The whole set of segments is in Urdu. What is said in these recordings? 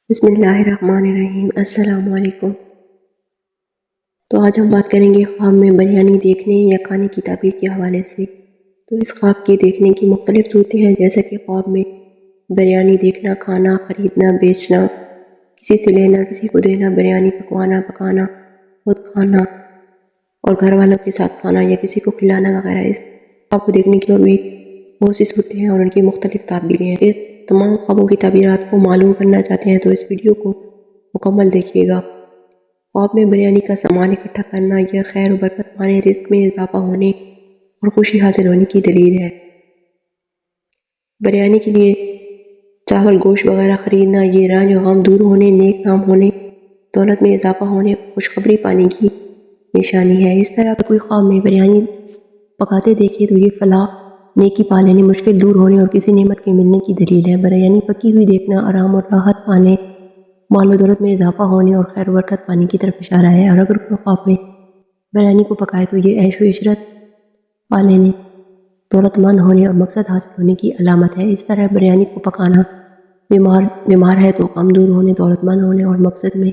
بسم اللہ الرحمن الرحیم۔ السلام علیکم۔ تو آج ہم بات کریں گے خواب میں بریانی دیکھنے یا کھانے کی تعبیر کے حوالے سے۔ تو اس خواب کی دیکھنے کی مختلف صورتیں ہیں، جیسا کہ خواب میں بریانی دیکھنا، کھانا، خریدنا، بیچنا، کسی سے لینا، کسی کو دینا، بریانی پکانا، خود کھانا اور گھر والوں کے ساتھ کھانا یا کسی کو کھلانا وغیرہ۔ اس خواب کو دیکھنے کی اور بھی بہت سی صورتیں ہیں اور ان کی مختلف تعبیریں ہیں۔ اس تمام خوابوں کی تعبیرات کو معلوم کرنا چاہتے ہیں تو اس ویڈیو کو مکمل دیکھیے گا۔ خواب میں بریانی کا سامان اکٹھا کرنا یہ خیر و برکت پانے، رزق میں اضافہ ہونے اور خوشی حاصل ہونے کی دلیل ہے۔ بریانی کے لیے چاول، گوشت وغیرہ خریدنا یہ رنج و غم دور ہونے، نیک کام ہونے، دولت میں اضافہ ہونے، خوشخبری پانے کی نشانی ہے۔ اس طرح اگر کوئی خواب میں بریانی پکاتے دیکھے تو یہ فلاح، نیکی پا لینے، مشکل دور ہونے اور کسی نعمت کے ملنے کی دلیل ہے۔ بریانی پکی ہوئی دیکھنا آرام اور راحت پانے، مال و دولت میں اضافہ ہونے اور خیر و برکت پانے کی طرف اشارہ ہے۔ اور اگر کوئی خواب میں بریانی کو پکائے تو یہ عیش و عشرت پا لینے، دولت مند ہونے اور مقصد حاصل ہونے کی علامت ہے۔ اس طرح بریانی کو پکانا بیمار ہے تو غم دور ہونے، دولت مند ہونے اور مقصد میں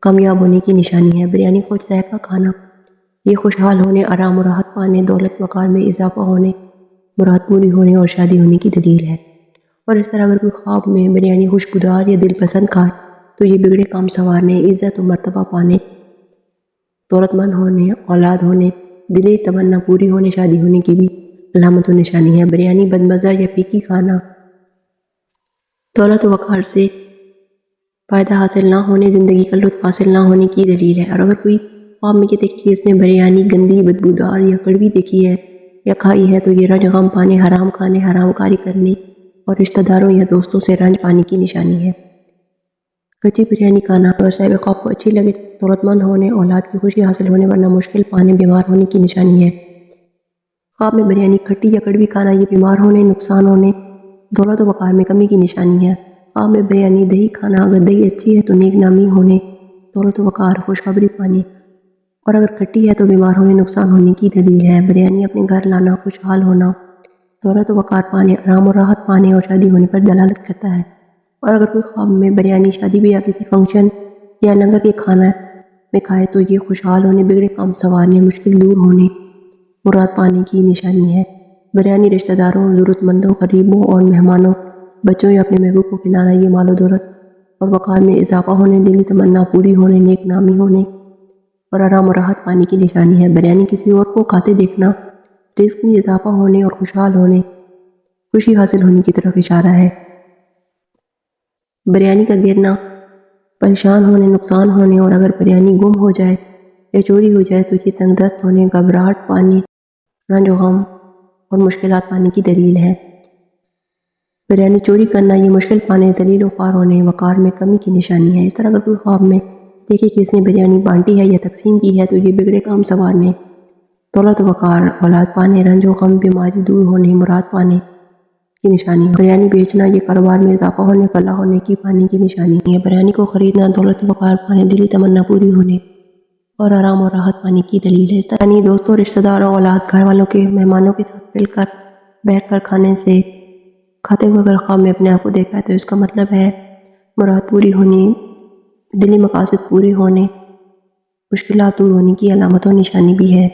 کامیاب ہونے کی نشانی ہے۔ بریانی خوش ذائقہ کھانا یہ خوشحال ہونے، آرام و راحت پانے، دولت وقار میں اضافہ ہونے، مراد پوری ہونے اور شادی ہونے کی دلیل ہے۔ اور اس طرح اگر کوئی خواب میں بریانی خوشبودار یا دل پسند کھائے تو یہ بگڑے کام سنوارنے، عزت و مرتبہ پانے، دولت مند ہونے، اولاد ہونے، دلی تمنا پوری ہونے، شادی ہونے کی بھی علامت و نشانی ہے۔ بریانی بدمزہ یا پھیکی کھانا دولت و وقار سے فائدہ حاصل نہ ہونے، زندگی کا لطف حاصل نہ ہونے کی دلیل ہے۔ اور اگر کوئی خواب میں یہ دیکھے کہ اس نے بریانی گندی، بدبودار یا کڑوی دیکھی ہے یا کھائی ہے تو یہ رنج غم پانے، حرام کھانے، حرام کاری کرنے اور رشتہ داروں یا دوستوں سے رنج پانے کی نشانی ہے۔ کچی بریانی کھانا اگر صاحب خواب کو اچھی لگے، دولت مند ہونے، اولاد کی خوشی حاصل ہونے، ورنہ مشکل پانے، بیمار ہونے کی نشانی ہے۔ خواب میں بریانی کھٹی یا کڑوی کھانا یہ بیمار ہونے، نقصان ہونے، دولت و وقار میں کمی کی نشانی ہے۔ خواب میں بریانی دہی کھانا اگر دہی اچھی ہے تو نیک نامی ہونے، دولت و وقار، خوشخبری پانے، اور اگر کھٹی ہے تو بیمار ہونے، نقصان ہونے کی دلیل ہے۔ بریانی اپنے گھر لانا، خوشحال ہونا، دولت و وقار پانے، آرام و راحت پانے اور شادی ہونے پر دلالت کرتا ہے۔ اور اگر کوئی خواب میں بریانی شادی بھی یا کسی فنکشن یا لنگر کے کھانا میں کھائے تو یہ خوشحال ہونے، بگڑے کام سنوارنے، مشکل دور ہونے، مراد پانے کی نشانی ہے۔ بریانی رشتہ داروں، ضرورت مندوں، غریبوں اور مہمانوں، بچوں یا اپنے محبوب کو کھلانا یہ مال و دولت اور وقار میں اضافہ ہونے، دلی تمنا پوری ہونے، نیک نامی ہونے اور آرام و راحت پانے کی نشانی ہے۔ بریانی کسی اور کو کھاتے دیکھنا رزق میں اضافہ ہونے اور خوشحال ہونے، خوشی حاصل ہونے کی طرف اشارہ ہے۔ بریانی کا گرنا پریشان ہونے، نقصان ہونے اور اگر بریانی گم ہو جائے یا چوری ہو جائے تو یہ تنگ دست ہونے، گھبراہٹ پانے، رنج و غم اور مشکلات پانے کی دلیل ہے۔ بریانی چوری کرنا یہ مشکل پانے، ذلیل و خوار ہونے، وقار میں کمی کی نشانی ہے۔ اس طرح اگر کوئی خواب میں دیکھے کہ اس نے بریانی بانٹی ہے یا تقسیم کی ہے تو یہ بگڑے کام سنوارنے، دولت و وقار، اولاد پانے، رنج و غم، بیماری دور ہونے، مراد پانے کی نشانی ہے۔ بریانی بیچنا یہ کاروبار میں اضافہ ہونے، فلاح ہونے کی پانے کی نشانی ہے۔ بریانی کو خریدنا دولت و وقار پانے، دلی تمنا پوری ہونے اور آرام اور راحت پانے کی دلیل ہے۔ اس طرح دوستوں، رشتہ داروں، اولاد، گھر والوں کے، مہمانوں کے ساتھ مل کر بیٹھ کر کھاتے ہوئے اگر خواب میں اپنے آپ کو دیکھا ہے تو اس کا مطلب ہے مراد پوری ہونی، دلی مقاصد پورے ہونے، مشکلات دور ہونے کی علامت و نشانی بھی ہے۔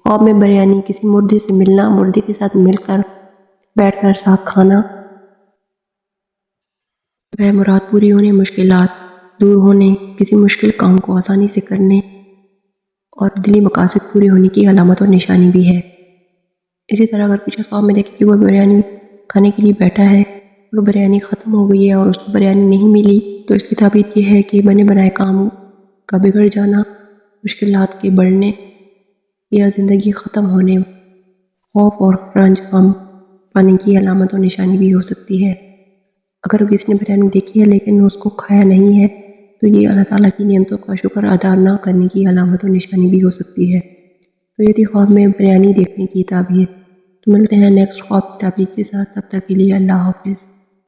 خواب میں بریانی کسی مردے سے ملنا، مردے کے ساتھ مل کر بیٹھ کر ساتھ کھانا وہ مراد پوری ہونے، مشکلات دور ہونے، کسی مشکل کام کو آسانی سے کرنے اور دلی مقاصد پورے ہونے کی علامت اور نشانی بھی ہے۔ اسی طرح اگر کچھ خواب میں دیکھے کہ وہ بریانی کھانے کے لیے بیٹھا ہے اور بریانی ختم ہو گئی ہے اور اس کو بریانی نہیں ملی تو اس کی تعبیر یہ ہے کہ بنے بنائے کام کا بگڑ جانا، مشکلات کے بڑھنے یا زندگی ختم ہونے، خوف اور رنج غم پانے کی علامت و نشانی بھی ہو سکتی ہے۔ اگر کسی نے بریانی دیکھی ہے لیکن اس کو کھایا نہیں ہے تو یہ اللہ تعالیٰ کی نعمتوں کا شکر ادا نہ کرنے کی علامت و نشانی بھی ہو سکتی ہے۔ تو یہ تھی خواب میں بریانی دیکھنے کی تعبیر۔ تو ملتے ہیں نیکسٹ خواب کی تعبیر کے ساتھ، تب تک کے لیے اللہ حافظ۔